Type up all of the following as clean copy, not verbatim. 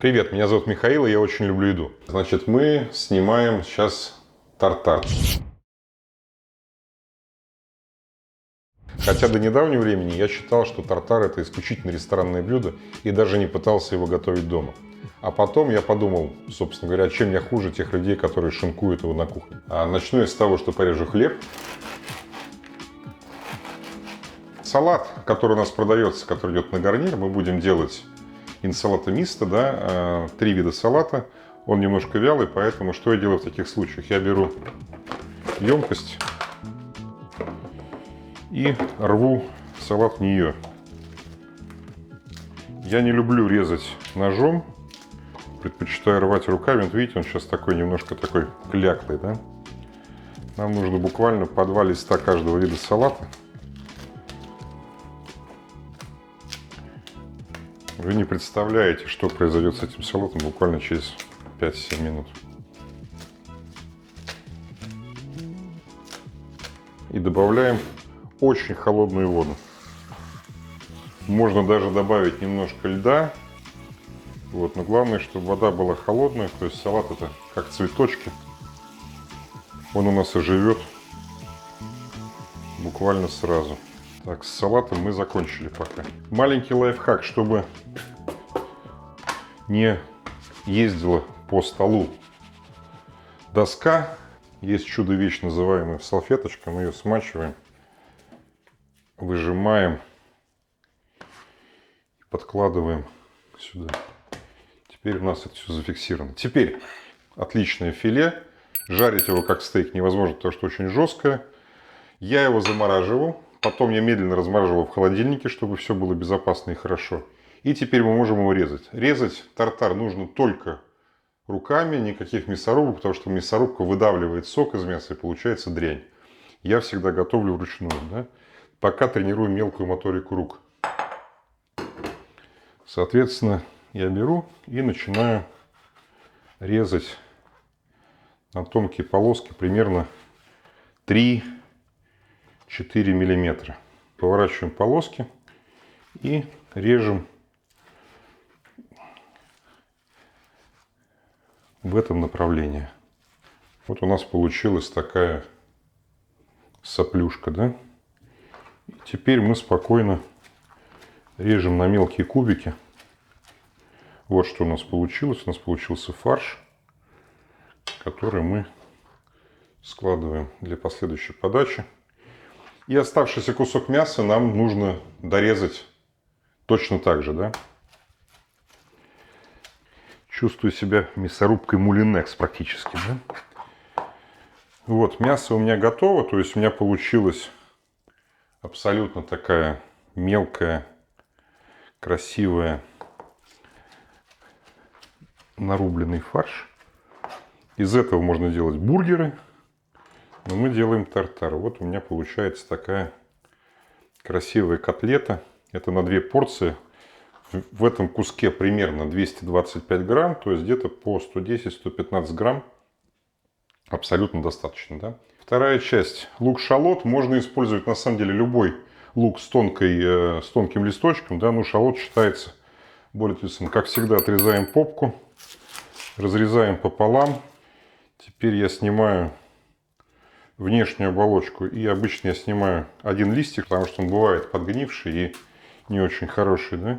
Привет, меня зовут Михаил, и я очень люблю еду. Значит, мы снимаем сейчас тартар. Хотя до недавнего времени я считал, что тартар – это исключительно ресторанное блюдо, и даже не пытался его готовить дома. А потом я подумал, собственно говоря, чем я хуже тех людей, которые шинкуют его на кухне. Начну я с того, что порежу хлеб. Салат, который у нас продается, который идет на гарнир, мы будем делать инсалата мисто, да, 3 вида салата. Он немножко вялый, поэтому что я делаю в таких случаях? Я беру емкость и рву салат в нее. Я не люблю резать ножом, предпочитаю рвать руками. Вот видите, он сейчас такой немножко такой кляклый, да? Нам нужно буквально по 2 листа каждого вида салата. Вы не представляете, что произойдет с этим салатом буквально через 5-7 минут. И добавляем очень холодную воду. Можно даже добавить немножко льда. Вот, но главное, чтобы вода была холодная. То есть салат это как цветочки. Он у нас оживет буквально сразу. Так, с салатом мы закончили пока. Маленький лайфхак, чтобы не ездила по столу доска. Есть чудо-вещь, называемая салфеточка. Мы ее смачиваем, выжимаем, подкладываем сюда. Теперь у нас это все зафиксировано. Теперь отличное филе. Жарить его как стейк невозможно, потому что очень жесткое. Я его замораживал. Потом я медленно размораживал в холодильнике, чтобы все было безопасно и хорошо. И теперь мы можем его резать. Резать тартар нужно только руками, никаких мясорубок, потому что мясорубка выдавливает сок из мяса и получается дрянь. Я всегда готовлю вручную, да? Пока тренирую мелкую моторику рук. Соответственно, я беру и начинаю резать на тонкие полоски примерно 3-4 миллиметра. Поворачиваем полоски и режем в этом направлении. Вот у нас получилась такая соплюшка, да? И теперь мы спокойно режем на мелкие кубики. Вот что у нас получилось. У нас получился фарш, который мы складываем для последующей подачи. И оставшийся кусок мяса нам нужно дорезать точно так же, да? Чувствую себя мясорубкой Мулинекс практически, да? Вот, мясо у меня готово, то есть у меня получилась абсолютно такая мелкая, красивая, нарубленный фарш. Из этого можно делать бургеры, но мы делаем тартар. Вот у меня получается такая красивая котлета. Это на 2 порции. В этом куске примерно 225 грамм, то есть где-то по 110-115 грамм. Абсолютно достаточно, да? Вторая часть. Лук-шалот. Можно использовать на самом деле любой лук с тонким листочком, да? Но шалот считается более вкусным. Как всегда, отрезаем попку, разрезаем пополам. Теперь я снимаю внешнюю оболочку, и обычно я снимаю один листик, потому что он бывает подгнивший и не очень хороший, да?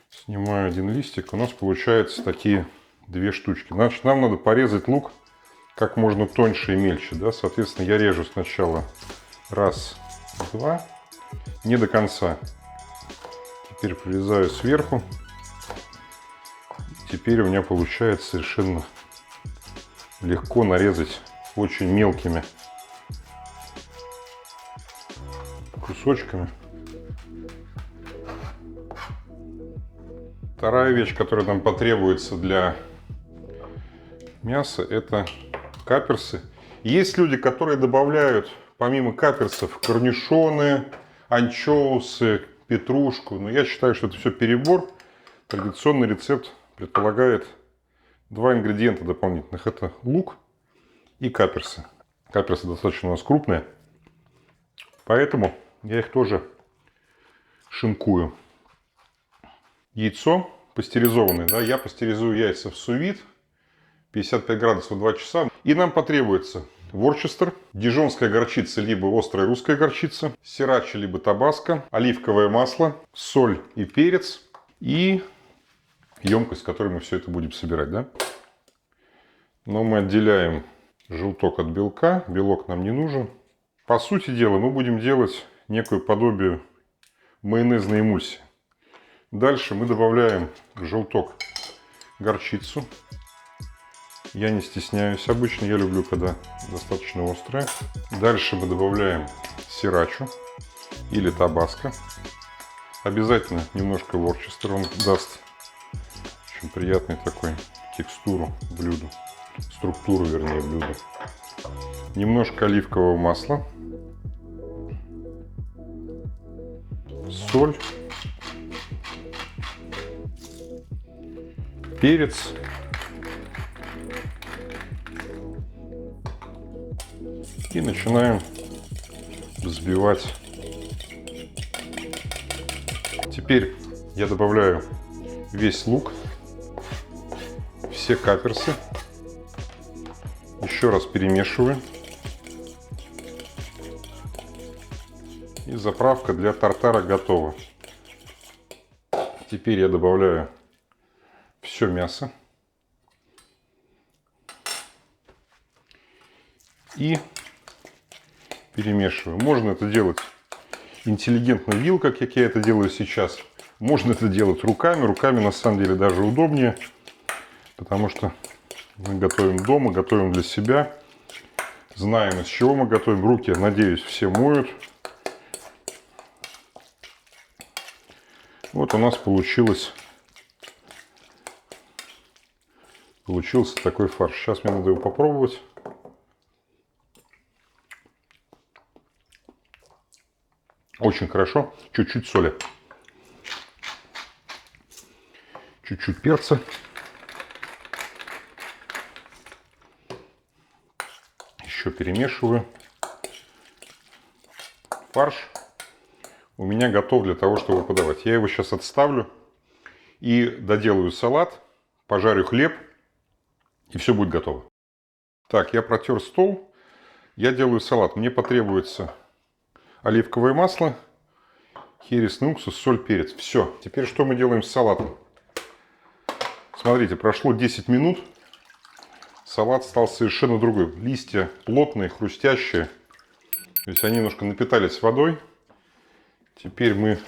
Снимаю один листик, у нас получаются такие 2 штучки. Значит, нам надо порезать лук как можно тоньше и мельче, да? Соответственно, я режу сначала 1, 2, не до конца. Теперь прорезаю сверху. Теперь у меня получается совершенно легко нарезать очень мелкими кусочками. Вторая вещь, которая нам потребуется для мяса, это каперсы. Есть люди, которые добавляют помимо каперсов корнишоны, анчоусы, петрушку. Но я считаю, что это все перебор. Традиционный рецепт предполагает 2 ингредиента дополнительных. Это лук и каперсы. Каперсы достаточно у нас крупные, поэтому я их тоже шинкую. Яйцо пастеризованные. Да? Я пастеризую яйца в су-вид 55 градусов 2 часа. И нам потребуется ворчестер, дижонская горчица, либо острая русская горчица, срирача, либо табаско, оливковое масло, соль и перец и емкость, в которой мы все это будем собирать. Да? Но мы отделяем желток от белка, белок нам не нужен. По сути дела, мы будем делать некое подобие майонезной эмульсии. Дальше мы добавляем в желток горчицу. Я не стесняюсь. Обычно я люблю, когда достаточно острое. Дальше мы добавляем срирачу или табаско. Обязательно немножко ворчестера. Он даст очень приятную такую текстуру блюду. Структуру, вернее, блюда. Немножко оливкового масла. Соль. Перец. И начинаем взбивать. Теперь я добавляю весь лук, все каперсы. Еще раз перемешиваю. И заправка для тартара готова. Теперь я добавляю все мясо. И перемешиваю. Можно это делать интеллигентно вилкой, как я это делаю сейчас. Можно это делать руками. Руками на самом деле даже удобнее. Потому что мы готовим дома, готовим для себя. Знаем, из чего мы готовим. Руки, надеюсь, все моют. Вот у нас получился такой фарш. Сейчас мне надо его попробовать. Очень хорошо. Чуть-чуть соли. Чуть-чуть перца. Еще перемешиваю. Фарш у меня готов для того, чтобы подавать. Я его сейчас отставлю и доделаю салат, пожарю хлеб, и все будет готово. Так, я протер стол. Я делаю салат. Мне потребуется оливковое масло, хересный уксус, соль, перец. Все. Теперь что мы делаем с салатом? Смотрите, прошло 10 минут. Салат стал совершенно другой. Листья плотные, хрустящие. То есть они немножко напитались водой. Теперь мы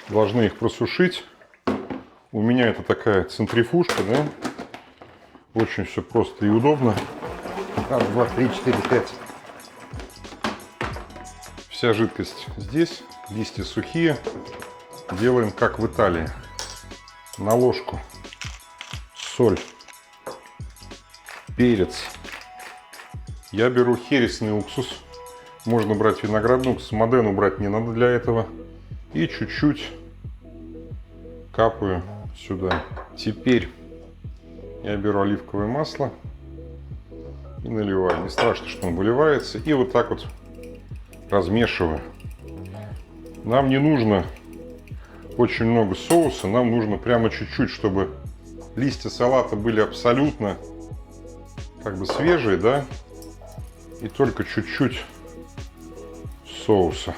должны их просушить. У меня это такая центрифужка, да? Очень все просто и удобно. Раз, два, три, четыре, пять. Вся жидкость здесь. Листья сухие. Делаем как в Италии. На ложку соль, перец. Я беру хересный уксус. Можно брать виноградный уксус. Модену брать не надо для этого. И чуть-чуть капаю сюда. Теперь я беру оливковое масло и наливаю. Не страшно, что он выливается. И вот так вот размешиваю. Нам не нужно очень много соуса. Нам нужно прямо чуть-чуть, чтобы листья салата были абсолютно как бы свежие, да? И только чуть-чуть соуса.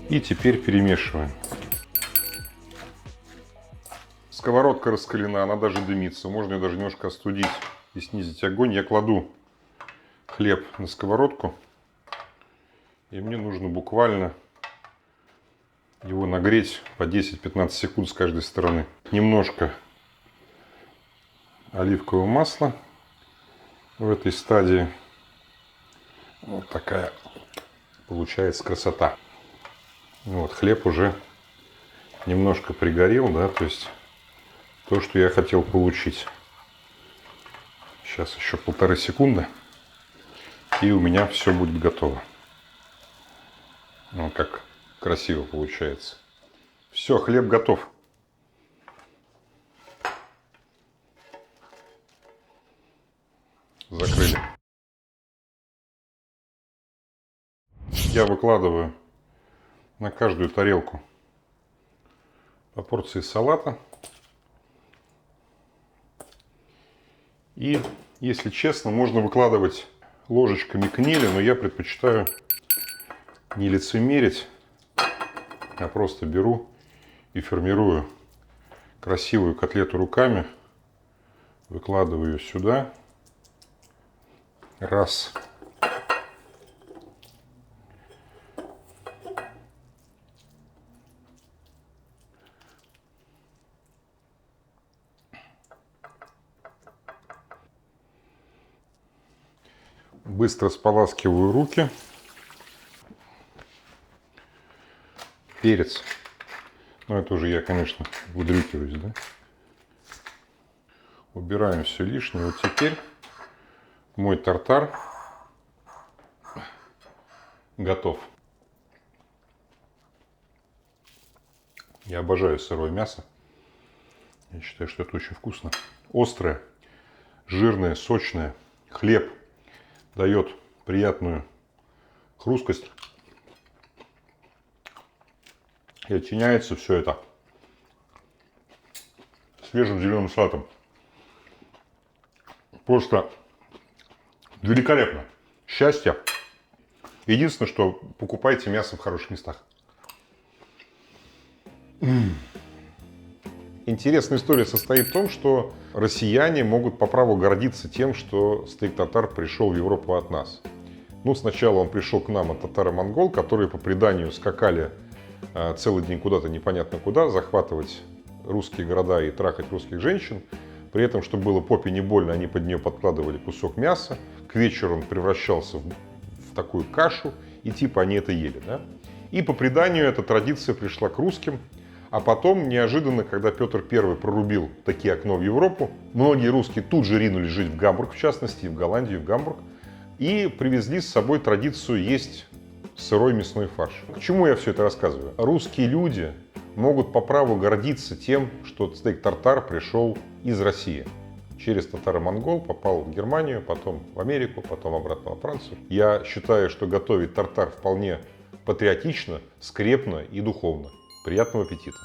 И теперь перемешиваем. Сковородка раскалена, она даже дымится. Можно ее даже немножко остудить и снизить огонь. Я кладу хлеб на сковородку. И мне нужно буквально его нагреть по 10-15 секунд с каждой стороны. Немножко оливкового масла в этой стадии. Вот такая получается красота. Вот, хлеб уже немножко пригорел, да, то есть то, что я хотел получить. Сейчас еще 1,5 секунды, и у меня все будет готово. Вот как красиво получается. Все, хлеб готов. Закрыли. Я выкладываю на каждую тарелку По порции салата. И, если честно, можно выкладывать ложечками кнели, но я предпочитаю не лицемерить, а просто беру и формирую красивую котлету руками, выкладываю ее сюда. Раз. Быстро споласкиваю руки. Перец. Ну, это уже я, конечно, выдрючиваюсь, да? Убираем все лишнее. Вот теперь мой тартар готов. Я обожаю сырое мясо. Я считаю, что это очень вкусно. Острое, жирное, сочное. Хлеб дает приятную хрусткость. И оттеняется все это свежим зеленым салатом. Просто великолепно. Счастье. Единственное, что покупайте мясо в хороших местах. Интересная история состоит в том, что россияне могут по праву гордиться тем, что стейк-тартар пришел в Европу от нас. Ну, сначала он пришел к нам от татаро-монгол, которые по преданию скакали целый день куда-то непонятно куда, захватывать русские города и трахать русских женщин. При этом, чтобы было попе не больно, они под нее подкладывали кусок мяса. К вечеру он превращался в такую кашу, и типа они это ели. Да? И по преданию эта традиция пришла к русским. А потом, неожиданно, когда Петр I прорубил такие окно в Европу, многие русские тут же ринулись жить в Гамбург, в частности, в Голландию, в Гамбург, и привезли с собой традицию есть сырой мясной фарш. К чему я все это рассказываю? Русские люди могут по праву гордиться тем, что стейк-тартар пришел из России. Через татаро-монгол попал в Германию, потом в Америку, потом обратно во Францию. Я считаю, что готовить тартар вполне патриотично, скрепно и духовно. Приятного аппетита!